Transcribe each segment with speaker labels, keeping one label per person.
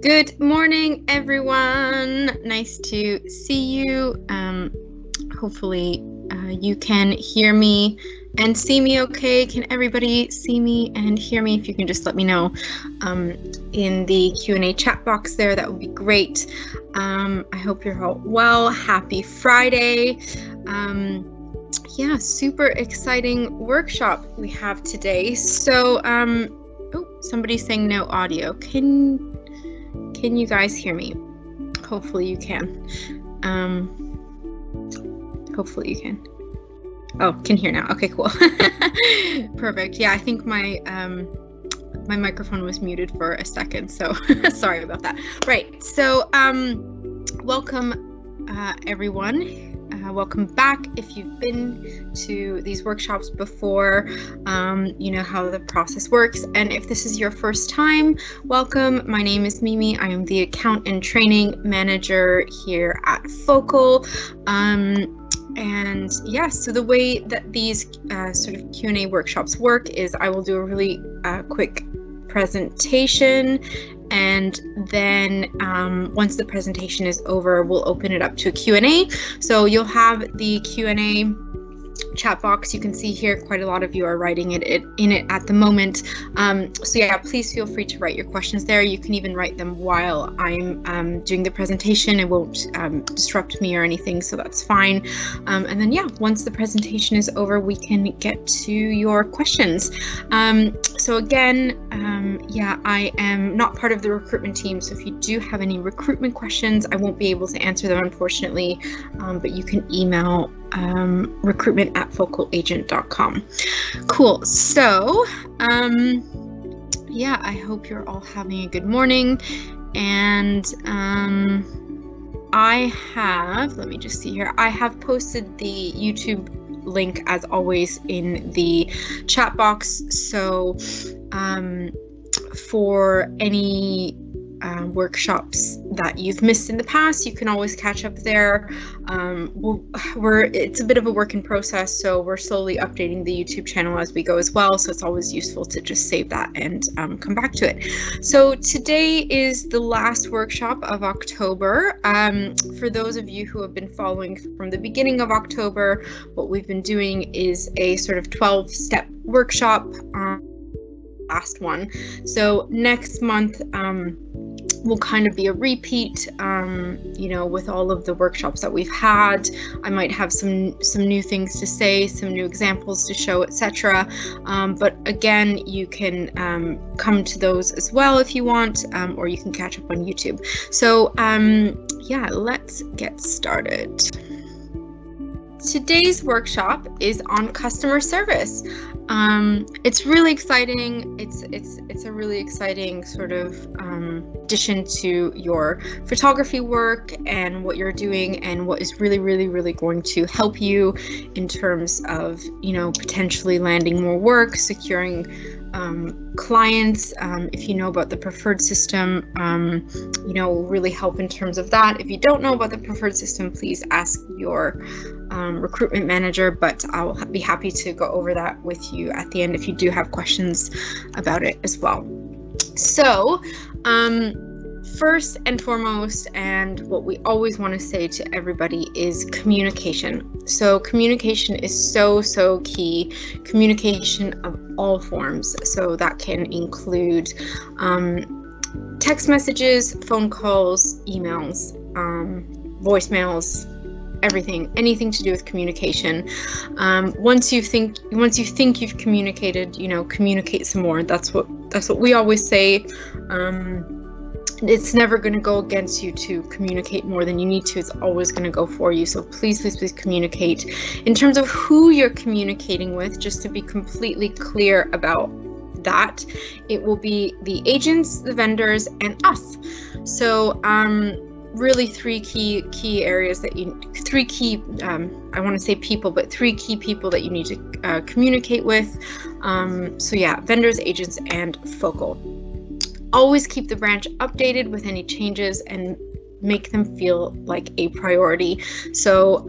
Speaker 1: Good morning, everyone. Nice to see you. Hopefully you can hear me and see me okay. Can everybody see me and hear me? If you can just let me know in the Q&A chat box there, that would be great. I hope you're all well. Happy Friday. Yeah, super exciting workshop we have today. So, oh, somebody's saying no audio. Can you guys hear me? Hopefully you can. Hopefully you can. Oh, can hear now. Okay, cool. Perfect. Yeah, I think my my microphone was muted for a second, so sorry about that. Right. So, welcome everyone. Welcome back. If you've been to these workshops before, you know how the process works. And if this is your first time, welcome. My name is Mimi. I am the account and training manager here at Focal. And yeah, so the way that these sort of Q&A workshops work is I will do a really quick presentation, and then once the presentation is over, we'll open it up to a Q&A. So you'll have the Q&A chat box. You can see here quite a lot of you are writing in it at the moment. So yeah, please feel free to write your questions there. You can even write them while I'm doing the presentation. It won't disrupt me or anything, so that's fine. And then yeah, once the presentation is over, we can get to your questions. So again, yeah, I am not part of the recruitment team, so if you do have any recruitment questions, I won't be able to answer them, unfortunately, but you can email recruitment@focalagent.com. Cool. So yeah, I hope you're all having a good morning. And I have, let me just see here, I have posted the YouTube link as always in the chat box. So for any workshops that you've missed in the past, you can always catch up there. It's a bit of a work in process, so we're slowly updating the YouTube channel as we go as well, so it's always useful to just save that and come back to it. So today is the last workshop of October. For those of you who have been following from the beginning of October, what we've been doing is a sort of 12-step workshop, last one. So next month will kind of be a repeat, you know, with all of the workshops that we've had. I might have some new things to say, some new examples to show, etc. But again, you can come to those as well if you want, or you can catch up on YouTube. So yeah, let's get started. Today's workshop is on customer service. It's really exciting. It's a really exciting sort of addition to your photography work and what you're doing, and what is really going to help you in terms of, you know, potentially landing more work, securing clients. If you know about the preferred system, you know, will really help in terms of that. If you don't know about the preferred system, please ask your recruitment manager, but I'll be happy to go over that with you at the end if you do have questions about it as well. So first and foremost, and what we always want to say to everybody, is communication. So communication is so key. Communication of all forms. So that can include text messages, phone calls, emails, voicemails, anything to do with communication. Once you think you've communicated, you know, communicate some more. That's what we always say. It's never going to go against you to communicate more than you need to. It's always going to go for you. So please communicate. In terms of who you're communicating with, just to be completely clear about that, it will be the agents, the vendors, and us. So really three key areas that I want to say people, but three key people that you need to communicate with. So yeah, vendors, agents, and Focal. Always keep the branch updated with any changes and make them feel like a priority. So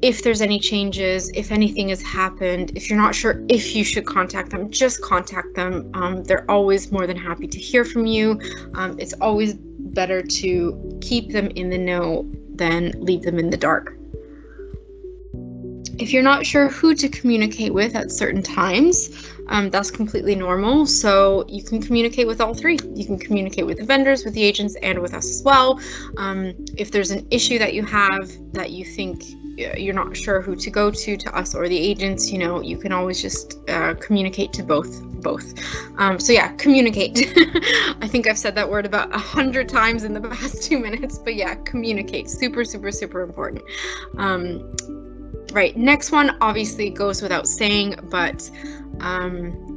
Speaker 1: if there's any changes, if anything has happened, if you're not sure if you should contact them, just contact them. They're always more than happy to hear from you. It's always better to keep them in the know than leave them in the dark. If you're not sure who to communicate with at certain times, that's completely normal. So you can communicate with all three. You can communicate with the vendors, with the agents, and with us as well. If there's an issue that you have that you think you're not sure who to go to us or the agents, you can always just communicate to both. So yeah, communicate. I think I've said that word about 100 times in the past 2 minutes, but yeah, communicate. Super, super, super important. Right, next one obviously goes without saying, but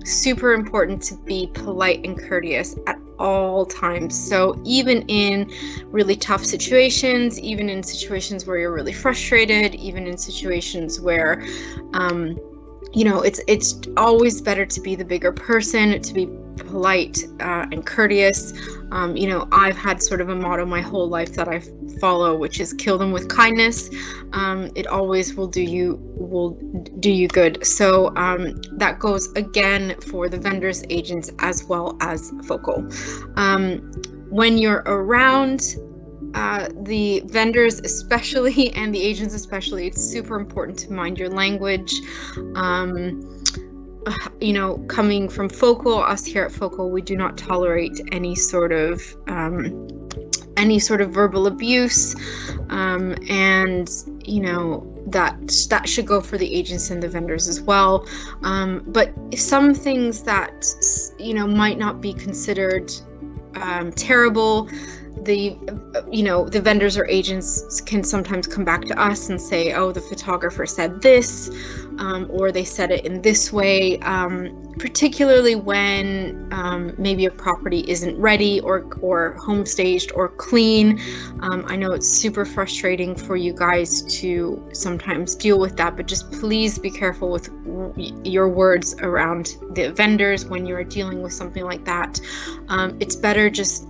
Speaker 1: super important to be polite and courteous at all times. So even in really tough situations, even in situations where you're really frustrated, even in situations where it's always better to be the bigger person, to be polite and courteous. I've had sort of a motto my whole life that I follow, which is kill them with kindness. It always will do you good. So that goes again for the vendors, agents, as well as Focal. When you're around the vendors especially and the agents especially, it's super important to mind your language. Coming from Focal, us here at Focal, we do not tolerate any sort of verbal abuse, and that should go for the agents and the vendors as well. But some things that might not be considered terrible, the vendors or agents can sometimes come back to us and say, oh, the photographer said this, or they said it in this way, particularly when maybe a property isn't ready or home staged or clean. I know it's super frustrating for you guys to sometimes deal with that, but just please be careful with your words around the vendors when you're dealing with something like that. It's better just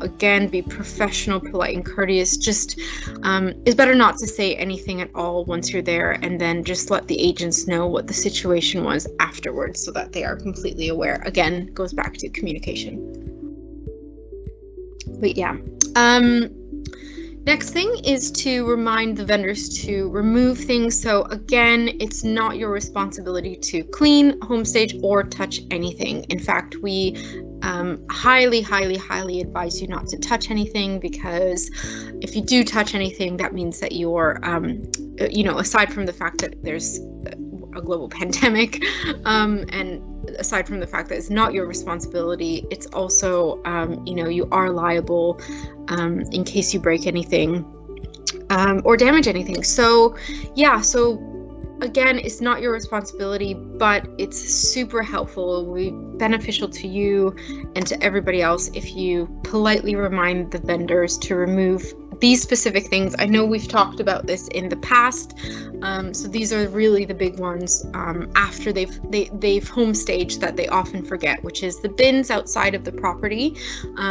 Speaker 1: again, be professional, polite, and courteous. Just it's better not to say anything at all once you're there, and then just let the agents know what the situation was afterwards so that they are completely aware. Again, goes back to communication. But yeah. Next thing is to remind the vendors to remove things. So again, it's not your responsibility to clean, homestage, or touch anything. In fact, we highly, highly, highly advise you not to touch anything, because if you do touch anything, that means that you're, aside from the fact that there's a global pandemic, and aside from the fact that it's not your responsibility, it's also, you are liable in case you break anything or damage anything. So yeah, so again, it's not your responsibility, but it's super helpful. It will be beneficial to you and to everybody else if you politely remind the vendors to remove these specific things. I know we've talked about this in the past, so these are really the big ones after they've home staged that they often forget, which is the bins outside of the property,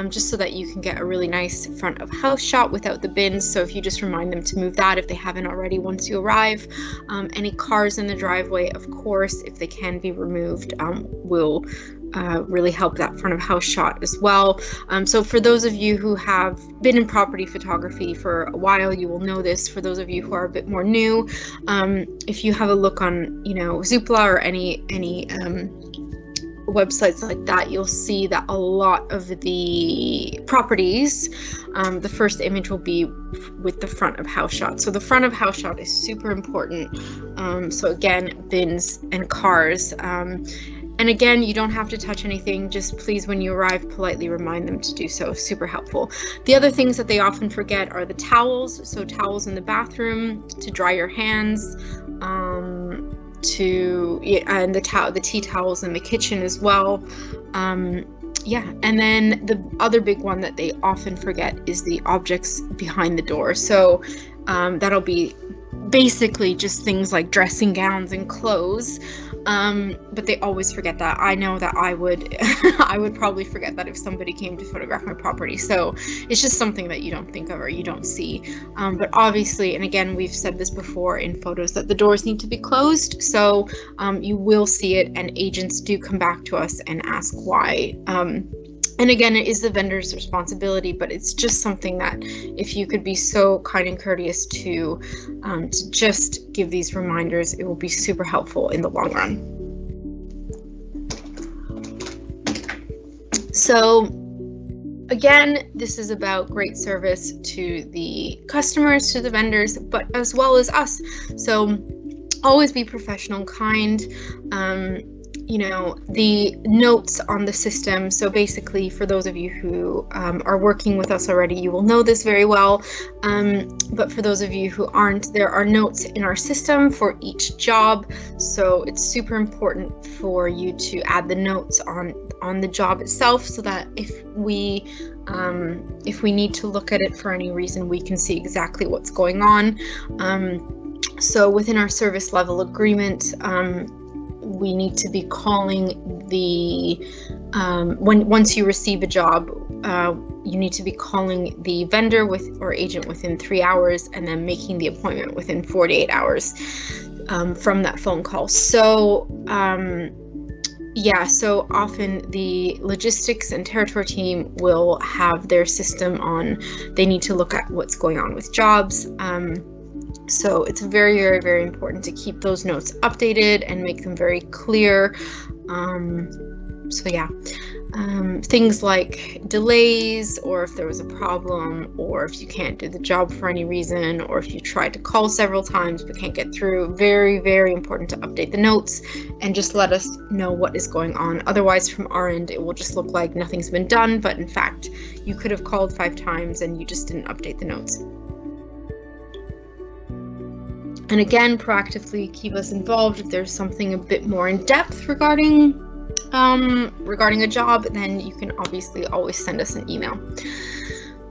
Speaker 1: just so that you can get a really nice front of house shot without the bins. So if you just remind them to move that if they haven't already once you arrive. Any cars in the driveway, of course, if they can be removed, will really help that front of house shot as well. So for those of you who have been in property photography for a while, you will know this. For those of you who are a bit more new, if you have a look on Zoopla or any websites like that, you'll see that a lot of the properties, the first image will be with the front of house shot. So the front of house shot is super important. So again, bins and cars. And again, you don't have to touch anything. Just please, when you arrive, politely remind them to do so. Super helpful. The other things that they often forget are the towels. So towels in the bathroom to dry your hands, and the tea towels in the kitchen as well. Yeah, and then the other big one that they often forget is the objects behind the door. So that'll be basically just things like dressing gowns and clothes, but they always forget that. I know that I would I would probably forget that if somebody came to photograph my property. So it's just something that you don't think of or you don't see, but obviously, and again, we've said this before in photos, that the doors need to be closed, so you will see it, and agents do come back to us and ask why. And again, it is the vendor's responsibility, but it's just something that if you could be so kind and courteous to just give these reminders, it will be super helpful in the long run. So again, this is about great service to the customers, to the vendors, but as well as us. So always be professional and kind. You know, the notes on the system. So basically, for those of you who are working with us already, you will know this very well. But for those of you who aren't, there are notes in our system for each job. So it's super important for you to add the notes on the job itself, so that if we need to look at it for any reason, we can see exactly what's going on. So within our service level agreement, we need to be calling the once you receive a job, you need to be calling the vendor or agent within 3 hours, and then making the appointment within 48 hours from that phone call. So yeah, so often the logistics and territory team will have their system on. They need to look at what's going on with jobs. So it's very, very, very important to keep those notes updated and make them very clear. So yeah, things like delays, or if there was a problem, or if you can't do the job for any reason, or if you tried to call several times but can't get through, very, very important to update the notes and just let us know what is going on. Otherwise, from our end, it will just look like nothing's been done, but in fact, you could have called 5 times and you just didn't update the notes. And again, proactively keep us involved. If there's something a bit more in depth regarding a job, then you can obviously always send us an email.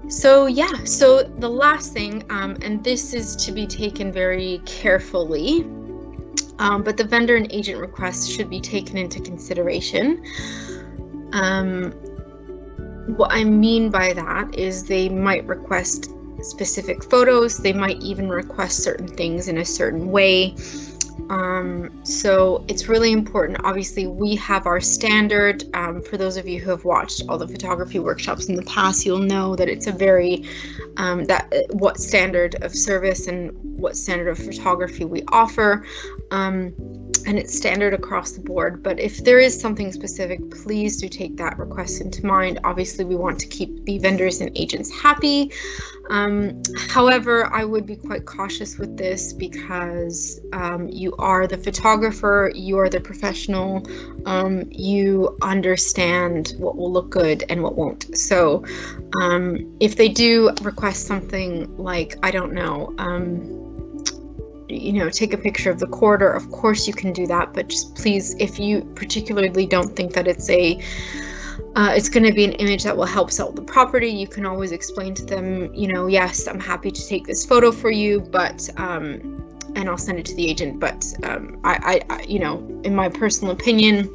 Speaker 1: So yeah, so the last thing, and this is to be taken very carefully, but the vendor and agent requests should be taken into consideration. What I mean by that is they might request specific photos, they might even request certain things in a certain way. So it's really important. Obviously, we have our standard. For those of you who have watched all the photography workshops in the past, you'll know that it's a very what standard of service and what standard of photography we offer. And it's standard across the board, but if there is something specific, please do take that request into mind. Obviously, we want to keep the vendors and agents happy. However, I would be quite cautious with this because you are the photographer, you are the professional, you understand what will look good and what won't. So if they do request something like, I don't know, you know, take a picture of the corridor, of course you can do that, but just please, if you particularly don't think that it's going to be an image that will help sell the property, you can always explain to them, you know, yes, I'm happy to take this photo for you, but and I'll send it to the agent, but I you know, in my personal opinion,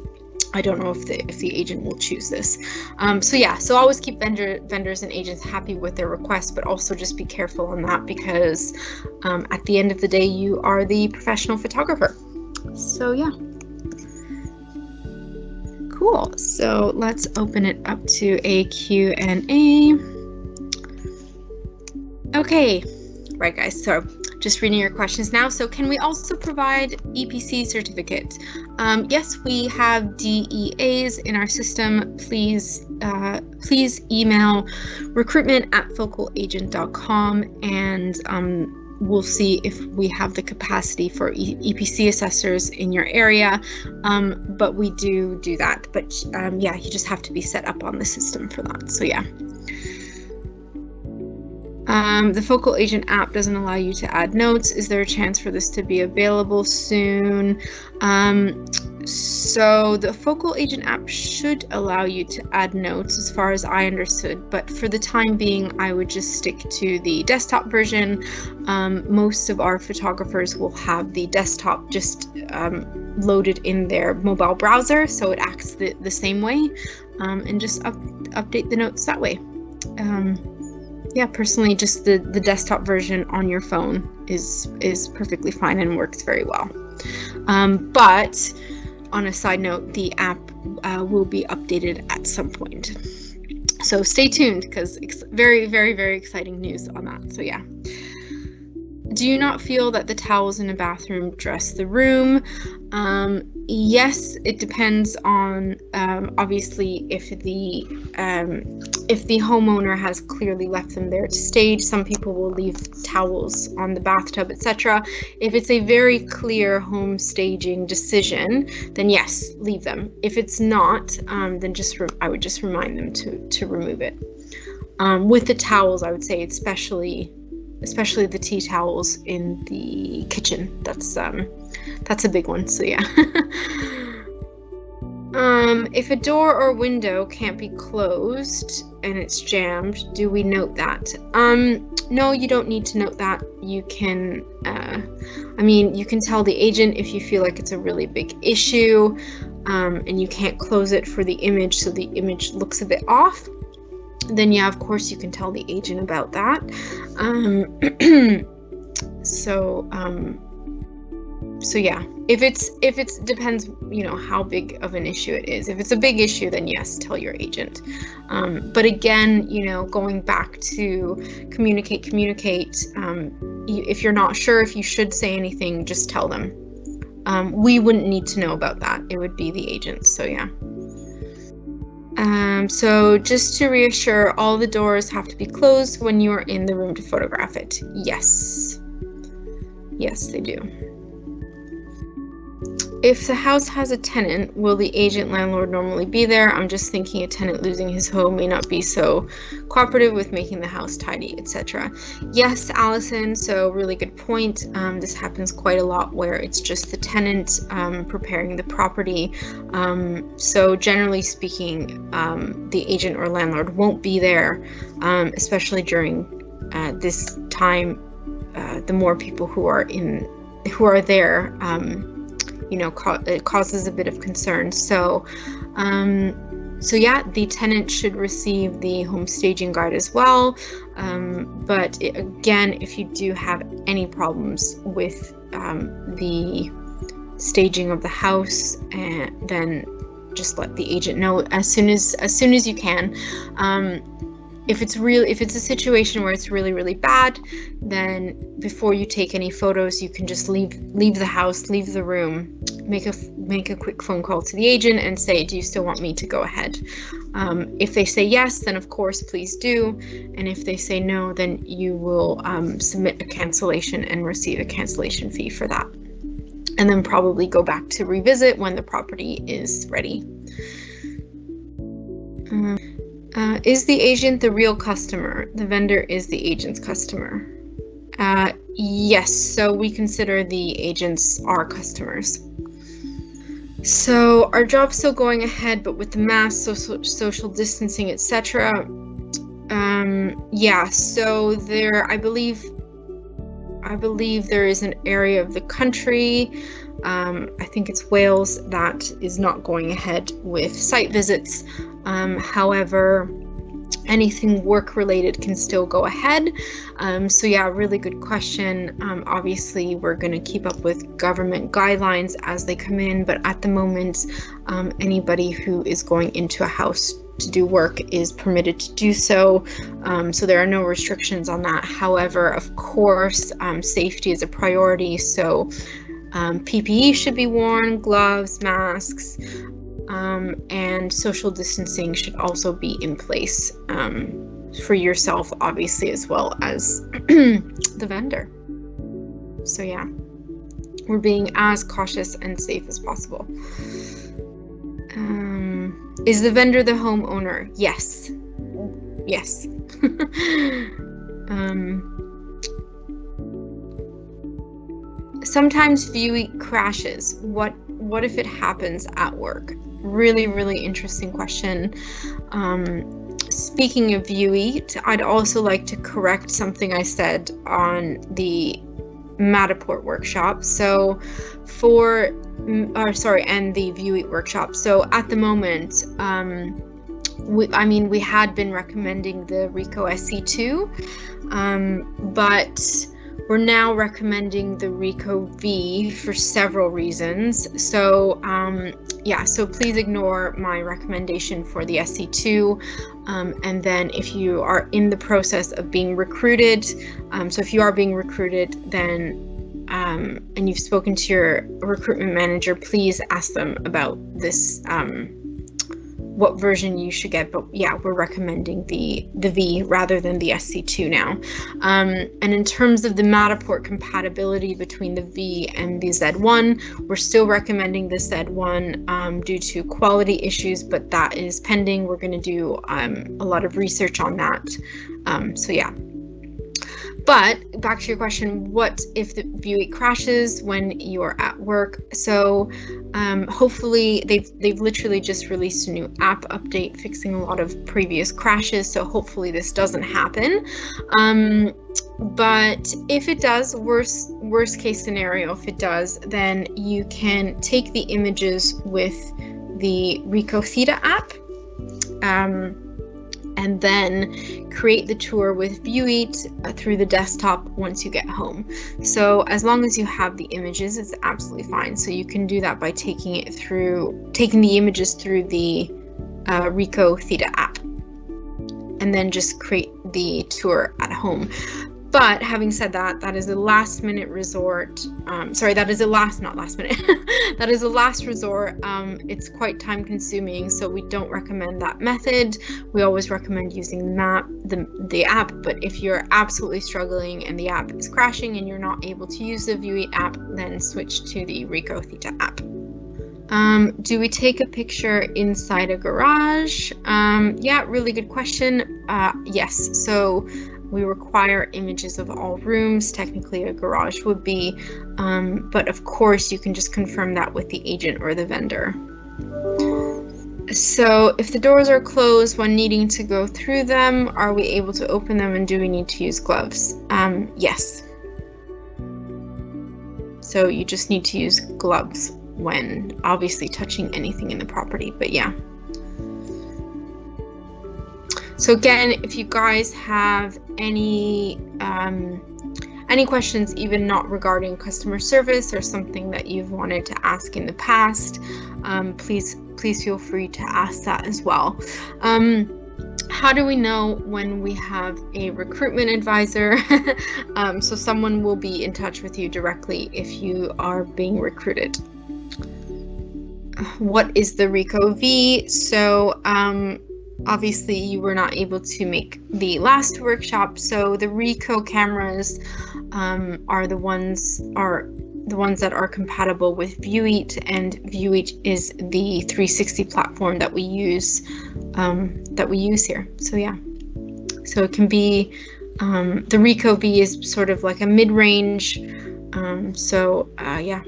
Speaker 1: I don't know if the agent will choose this. So yeah, so always keep vendors and agents happy with their requests, but also just be careful on that because at the end of the day, you are the professional photographer. So yeah. Cool. So let's open it up to a Q&A. Okay. Right, guys. So just reading your questions now. So can we also provide EPC certificate? Yes, we have DEAs in our system. Please email recruitment@focalagent.com and we'll see if we have the capacity for EPC assessors in your area. But we do that. But yeah, you just have to be set up on the system for that. So yeah. The Focal Agent app doesn't allow you to add notes. Is there a chance for this to be available soon? So the Focal Agent app should allow you to add notes as far as I understood, but for the time being, I would just stick to the desktop version. Most of our photographers will have the desktop just loaded in their mobile browser, so it acts the same way, and just update the notes that way. Yeah, personally, just the desktop version on your phone is perfectly fine and works very well. But on a side note, the app will be updated at some point. So stay tuned, because very, very, very exciting news on that. So yeah. Do you not feel that the towels in a bathroom dress the room? Yes, it depends on obviously if the homeowner has clearly left them there to stage. Some people will leave towels on the bathtub, etc. If it's a very clear home staging decision, then yes, leave them. If it's not, then I would just remind them to remove it. With the towels, I would say especially the tea towels in the kitchen. That's a big one. So yeah. If a door or window can't be closed and it's jammed, do we note that? No, you don't need to note that. You can, you can tell the agent if you feel like it's a really big issue, and you can't close it for the image, so the image looks a bit off. Then yeah, of course you can tell the agent about that. So yeah, if it's depends, how big of an issue it is. If it's a big issue, then yes, tell your agent. But again, going back to communicate. If you're not sure if you should say anything, just tell them. We wouldn't need to know about that. It would be the agent. So yeah. So just to reassure, all the doors have to be closed when you are in the room to photograph it. Yes. Yes, they do. If the house has a tenant, will the agent landlord normally be there? I'm just thinking a tenant losing his home may not be so cooperative with making the house tidy, etc. Yes, Allison, so really good point. This happens quite a lot where it's just the tenant preparing the property. So generally speaking, the agent or landlord won't be there, especially during this time. The more people who are there, it causes a bit of concern. So yeah, the tenant should receive the home staging guide as well. But again, if you do have any problems with the staging of the house, then just let the agent know as soon as you can. If it's a situation where it's really, really bad, then before you take any photos, you can just leave the house, leave the room, make a quick phone call to the agent and say, do you still want me to go ahead? If they say yes, then of course, please do. And if they say no, then you will submit a cancellation and receive a cancellation fee for that. And then probably go back to revisit when the property is ready. Is the agent the real customer? The vendor is the agent's customer. Yes, so we consider the agents our customers. So our job's still going ahead, but with the mask, social distancing, etc. Yeah, so I believe there is an area of the country, I think it's Wales, that is not going ahead with site visits. However, anything work related can still go ahead. So yeah, really good question. Obviously, we're going to keep up with government guidelines as they come in, but at the moment, anybody who is going into a house to do work is permitted to do so. So there are no restrictions on that. However, of course, safety is a priority. So PPE should be worn, gloves, masks, and social distancing should also be in place for yourself, obviously, as well as the vendor. So yeah, we're being as cautious and safe as possible. Is the vendor the homeowner? Yes. Yes. Sometimes Vue crashes. What what if it happens at work? Really, really interesting question. Speaking of View Eat, I'd also like to correct something I said on the Matterport workshop. So and the View Eat workshop. So at the moment, we had been recommending the Ricoh SC2, but we're now recommending the Ricoh V for several reasons. So so please ignore my recommendation for the SC2. And then if you are in the process of being recruited, so if you are being recruited, then and you've spoken to your recruitment manager, please ask them about this, what version you should get. But yeah, we're recommending the V rather than the SC2 now. And in terms of the Matterport compatibility between the V and the Z1, we're still recommending the Z1 due to quality issues, but that is pending. We're going to do a lot of research on that. So yeah. But back to your question, what if the View Eat crashes when you're at work? So hopefully they've literally just released a new app update fixing a lot of previous crashes. So hopefully this doesn't happen. But if it does, worst case scenario, if it does, then you can take the images with the Ricoh Theta app. And then create the tour with View Eat through the desktop once you get home. So as long as you have the images, it's absolutely fine. So you can do that by taking the images through the Ricoh Theta app, and then just create the tour at home. But having said that, that is a last minute resort. That is a last resort. It's quite time consuming, so we don't recommend that method. We always recommend using the app. But if you're absolutely struggling and the app is crashing and you're not able to use the View Eat app, then switch to the Ricoh Theta app. Do we take a picture inside a garage? Yeah, really good question. Yes. So we require images of all rooms. Technically a garage would be, but of course you can just confirm that with the agent or the vendor. So if the doors are closed when needing to go through them, are we able to open them, and do we need to use gloves? Yes. So you just need to use gloves when obviously touching anything in the property, but yeah. So again, if you guys have any questions, even not regarding customer service or something that you've wanted to ask in the past, please feel free to ask that as well. How do we know when we have a recruitment advisor? So someone will be in touch with you directly if you are being recruited. What is the Ricoh V? So obviously you were not able to make the last workshop, so the Ricoh cameras are the ones that are compatible with View Eat, and View Eat is the 360 platform that we use here. So yeah, so it can be the Ricoh V is sort of like a mid-range. Yeah.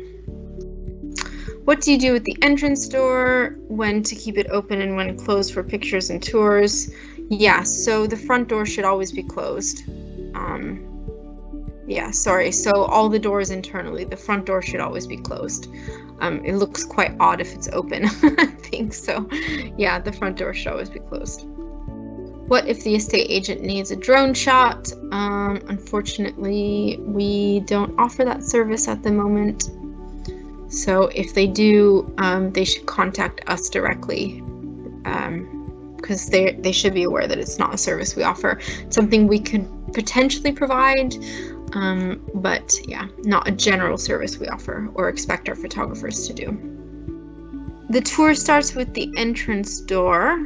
Speaker 1: What do you do with the entrance door? When to keep it open and when closed for pictures and tours? Yeah, so the front door should always be closed. So all the doors internally, the front door should always be closed. It looks quite odd if it's open, I think so. Yeah, the front door should always be closed. What if the estate agent needs a drone shot? Unfortunately, we don't offer that service at the moment. So if they do, they should contact us directly, because they should be aware that it's not a service we offer. It's something we could potentially provide, but yeah, not a general service we offer or expect our photographers to do. The tour starts with the entrance door,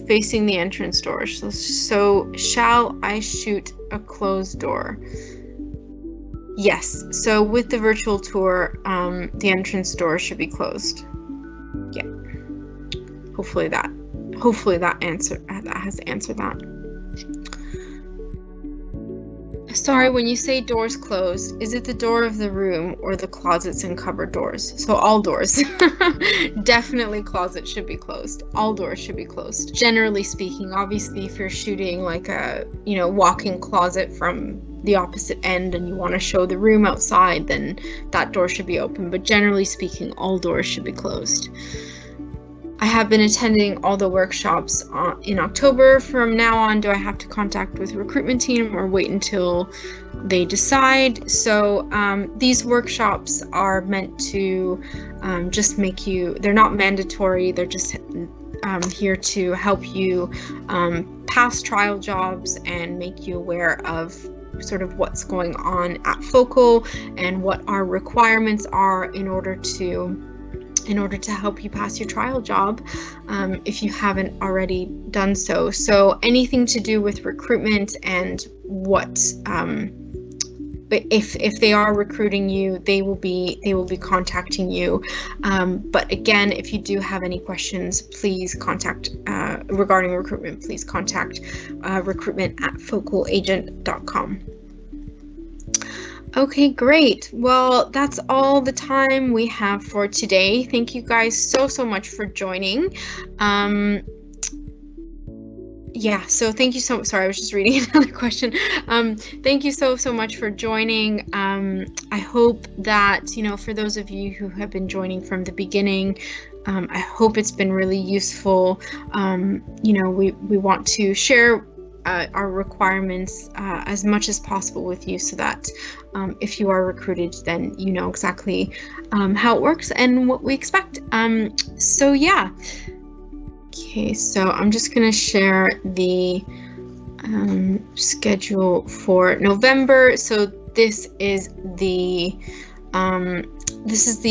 Speaker 1: facing the entrance door. So shall I shoot a closed door? Yes, so with the virtual tour, the entrance door should be closed. Yeah. Hopefully that has answered that. Sorry, when you say doors closed, is it the door of the room or the closets and cupboard doors? So all doors. Definitely closets should be closed. All doors should be closed. Generally speaking, obviously if you're shooting like a, walk-in closet from the opposite end and you want to show the room outside, then that door should be open. But generally speaking, all doors should be closed. I have been attending all the workshops in October. From now on, do I have to contact with recruitment team or wait until they decide? So these workshops are meant to just make you, they're not mandatory, they're just here to help you pass trial jobs and make you aware of sort of what's going on at Focal and what our requirements are in order to help you pass your trial job if you haven't already done so. So anything to do with recruitment and what but if they are recruiting you, they will be contacting you. But again, if you do have any questions, please contact regarding recruitment, please contact recruitment@focalagent.com. Okay, great. Well, that's all the time we have for today. Thank you guys so much for joining. Yeah, so thank you so, sorry, I was just reading another question. Thank you so much for joining. I hope that, for those of you who have been joining from the beginning, I hope it's been really useful. We want to share our requirements as much as possible with you so that if you are recruited, then you know exactly how it works and what we expect. So yeah. Okay, so I'm just going to share the schedule for November. So this is the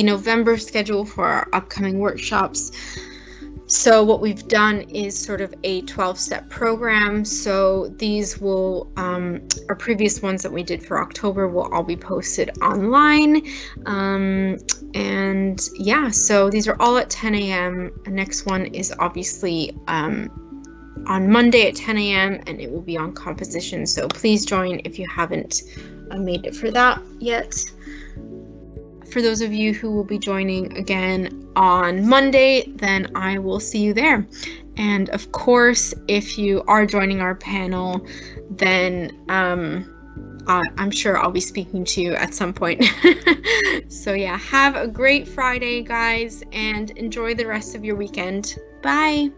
Speaker 1: November schedule for our upcoming workshops. So what we've done is sort of a 12-step program. So these will, our previous ones that we did for October will all be posted online. And yeah, so these are all at 10 a.m. The next one is obviously on Monday at 10 a.m. and it will be on composition. So please join if you haven't made it for that yet. For those of you who will be joining again on Monday, then I will see you there. And of course, if you are joining our panel, then I'm sure I'll be speaking to you at some point. So yeah, have a great Friday, guys, and enjoy the rest of your weekend. Bye.